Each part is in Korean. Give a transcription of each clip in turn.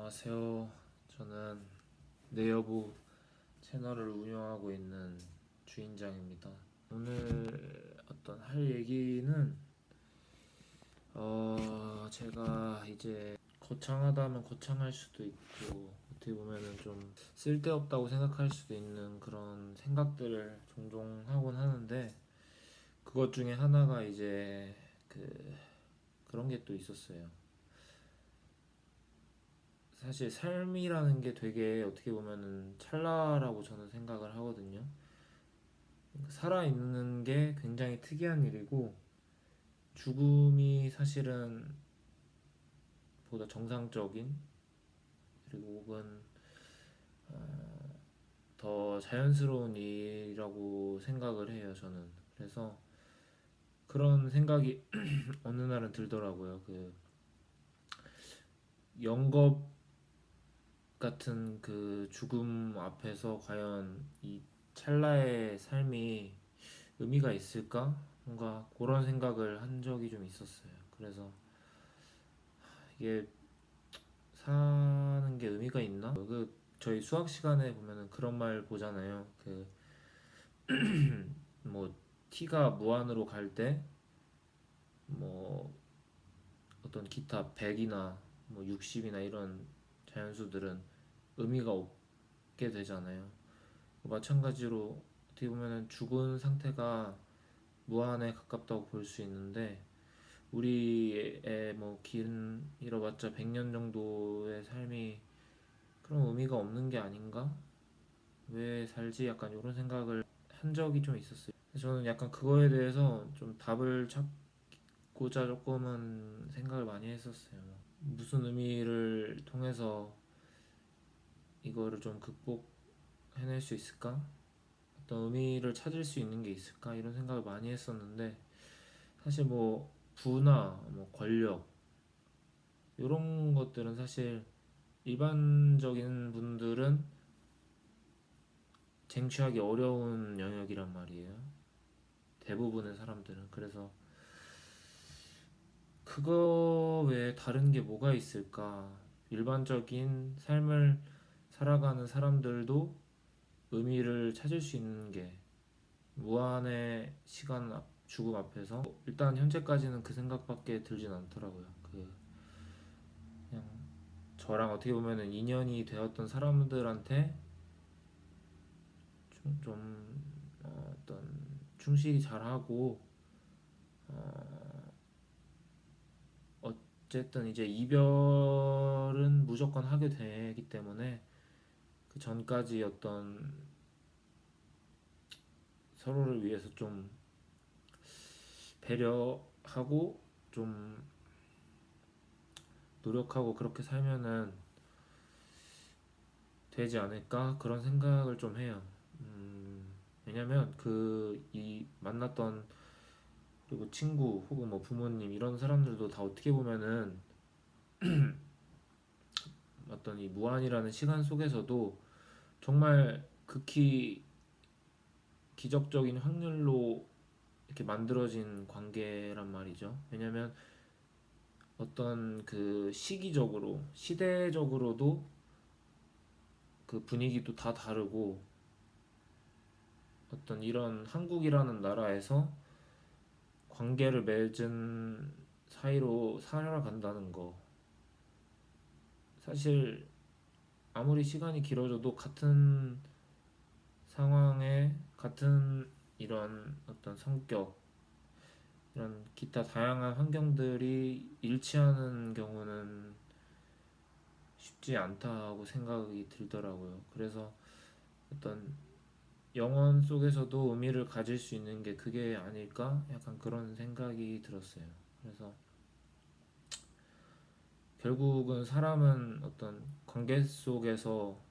안녕하세요. 저는 내여부 채널을 운영하고 있는 주인장입니다. 오늘 어떤 할 얘기는 제가 이제 거창하다 하면 거창할 수도 있고 어떻게 보면은 좀 쓸데없다고 생각할 수도 있는 그런 생각들을 종종 하곤 하는데 그것 중에 하나가 이제 그런 게 또 있었어요. 사실 삶이라는 게 되게 어떻게 보면은 찰나라고 저는 생각을 하거든요. 살아있는 게 굉장히 특이한 일이고, 죽음이 사실은 보다 정상적인, 그리고 혹은 더 자연스러운 일이라고 생각을 해요, 저는. 그래서 그런 생각이 어느 날은 들더라고요. 영겁 같은 그 죽음 앞에서 과연 이 찰나의 삶이 의미가 있을까? 뭔가 그런 생각을 한 적이 좀 있었어요. 그래서 이게 사는 게 의미가 있나? 저희 수학 시간에 보면은 그런 말 보잖아요. 뭐 t가 무한으로 갈 때 뭐 어떤 기타 100이나 뭐 60이나 이런 자연수들은 의미가 없게 되잖아요. 마찬가지로 어떻게 보면은 죽은 상태가 무한에 가깝다고 볼 수 있는데 우리의 뭐 길어봤자 100년 정도의 삶이 그런 의미가 없는 게 아닌가? 왜 살지? 약간 이런 생각을 한 적이 좀 있었어요. 저는 약간 그거에 대해서 좀 답을 찾고자 조금은 생각을 많이 했었어요. 무슨 의미를 통해서 이거를 좀 극복해낼 수 있을까? 어떤 의미를 찾을 수 있는 게 있을까? 이런 생각을 많이 했었는데 사실 뭐 부나 뭐 권력 이런 것들은 사실 일반적인 분들은 쟁취하기 어려운 영역이란 말이에요. 대부분의 사람들은. 그래서 그거 외에 다른 게 뭐가 있을까? 일반적인 삶을 살아가는 사람들도 의미를 찾을 수 있는 게 무한의 죽음 앞에서 일단 현재까지는 그 생각밖에 들진 않더라고요. 그냥 저랑 어떻게 보면은 인연이 되었던 사람들한테 어떤 충실히 잘하고 어쨌든 이제 이별은 무조건 하게 되기 때문에 그 전까지 어떤 서로를 위해서 좀 배려하고 좀 노력하고 그렇게 살면은 되지 않을까 그런 생각을 좀 해요. 왜냐면 이 만났던 그리고 친구 혹은 뭐 부모님 이런 사람들도 다 어떻게 보면은 어떤 이 무한이라는 시간 속에서도 정말 극히 기적적인 확률로 이렇게 만들어진 관계란 말이죠. 왜냐면 어떤 그 시기적으로 시대적으로도 그 분위기도 다 다르고 어떤 이런 한국이라는 나라에서 관계를 맺은 사이로 살아간다는 거 사실 아무리 시간이 길어져도 같은 상황에 같은 이런 어떤 성격 이런 기타 다양한 환경들이 일치하는 경우는 쉽지 않다고 생각이 들더라고요. 그래서 어떤 영원 속에서도 의미를 가질 수 있는 게 그게 아닐까? 약간 그런 생각이 들었어요. 그래서 결국은 사람은 어떤 관계 속에서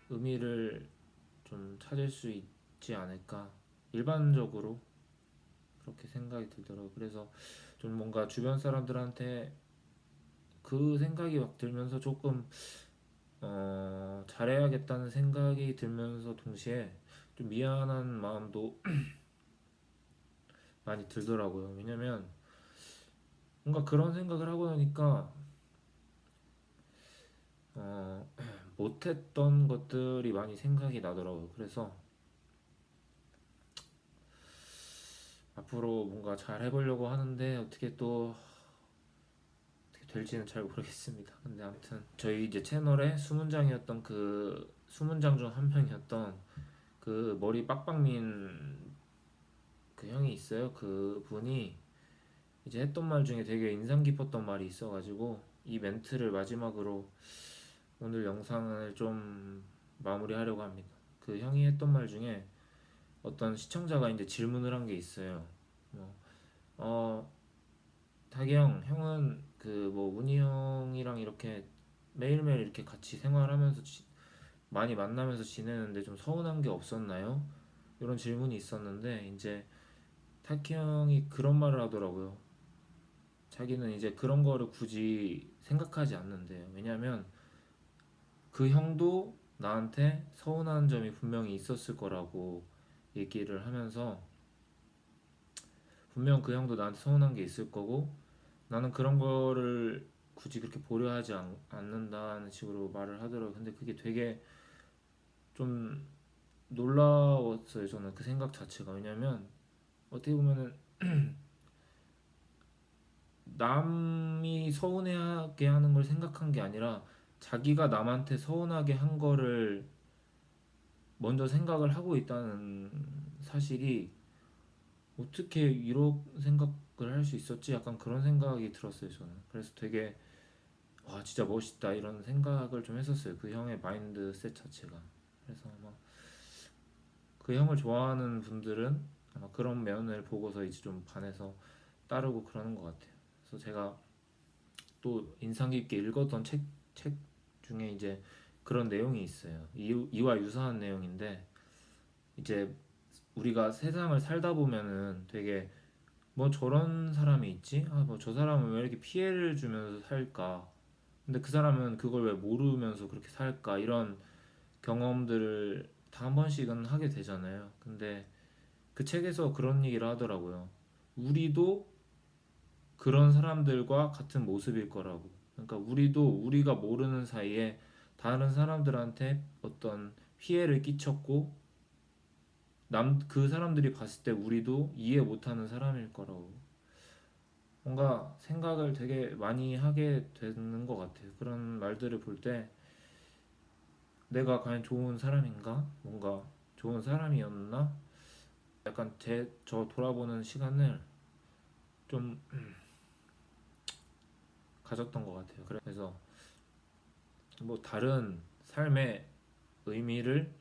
의미를 좀 찾을 수 있지 않을까? 일반적으로 그렇게 생각이 들더라고요. 그래서 좀 뭔가 주변 사람들한테 그 생각이 막 들면서 조금 잘해야겠다는 생각이 들면서 동시에 좀 미안한 마음도 많이 들더라고요. 왜냐면 뭔가 그런 생각을 하고 나니까 못했던 것들이 많이 생각이 나더라고요. 그래서 앞으로 뭔가 잘 해보려고 하는데 어떻게 또 어떻게 될지는 잘 모르겠습니다. 근데 아무튼 저희 이제 채널에 수문장이었던 그 수문장 중 한 명이었던 그 머리 빡빡민 그 형이 있어요. 그 분이 이제 했던 말 중에 되게 인상 깊었던 말이 있어가지고 이 멘트를 마지막으로 오늘 영상을 좀 마무리하려고 합니다. 그 형이 했던 말 중에 어떤 시청자가 이제 질문을 한 게 있어요. 뭐, 어, 탁이 형, 형은 그 뭐 문희 형이랑 이렇게 매일매일 이렇게 같이 생활하면서 많이 만나면서 지내는데 좀 서운한 게 없었나요? 이런 질문이 있었는데 이제 타키 형이 그런 말을 하더라고요. 자기는 이제 그런 거를 굳이 생각하지 않는데요. 왜냐면 그 형도 나한테 서운한 점이 분명히 있었을 거라고 얘기를 하면서 분명 그 형도 나한테 서운한 게 있을 거고 나는 그런 거를 굳이 그렇게 보려 하지 않는다는 식으로 말을 하더라고요. 근데 그게 되게 좀 놀라웠어요. 저는 그 생각 자체가. 왜냐면 어떻게 보면은 남이 서운해하게 하는 걸 생각한 게 아니라 자기가 남한테 서운하게 한 거를 먼저 생각을 하고 있다는 사실이 어떻게 이런 생각을 할 수 있었지? 약간 그런 생각이 들었어요, 저는. 그래서 되게 와, 진짜 멋있다 이런 생각을 좀 했었어요. 그 형의 마인드셋 자체가. 그래서 아마 그 형을 좋아하는 분들은 아마 그런 면을 보고서 이제 좀 반해서 따르고 그러는 것 같아요. 그래서 제가 또 인상 깊게 읽었던 책 중에 이제 그런 내용이 있어요. 이와 유사한 내용인데 이제 우리가 세상을 살다 보면은 되게 뭐 저런 사람이 있지? 아, 뭐 저 사람은 왜 이렇게 피해를 주면서 살까? 근데 그 사람은 그걸 왜 모르면서 그렇게 살까? 이런 경험들을 다 한 번씩은 하게 되잖아요. 근데 그 책에서 그런 얘기를 하더라고요. 우리도 그런 사람들과 같은 모습일 거라고. 그러니까 우리도 우리가 모르는 사이에 다른 사람들한테 어떤 피해를 끼쳤고 그 사람들이 봤을 때 우리도 이해 못하는 사람일 거라고. 뭔가 생각을 되게 많이 하게 되는 것 같아요. 그런 말들을 볼 때 내가 과연 좋은 사람인가? 뭔가 좋은 사람이었나? 약간 저 돌아보는 시간을 좀 가졌던 것 같아요. 그래서 뭐 다른 삶의 의미를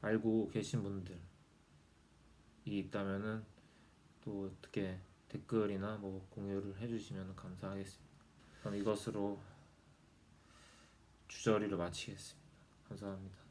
알고 계신 분들이 있다면은 또 어떻게 댓글이나 뭐 공유를 해주시면 감사하겠습니다. 그럼 이것으로 주저리를 마치겠습니다. 감사합니다.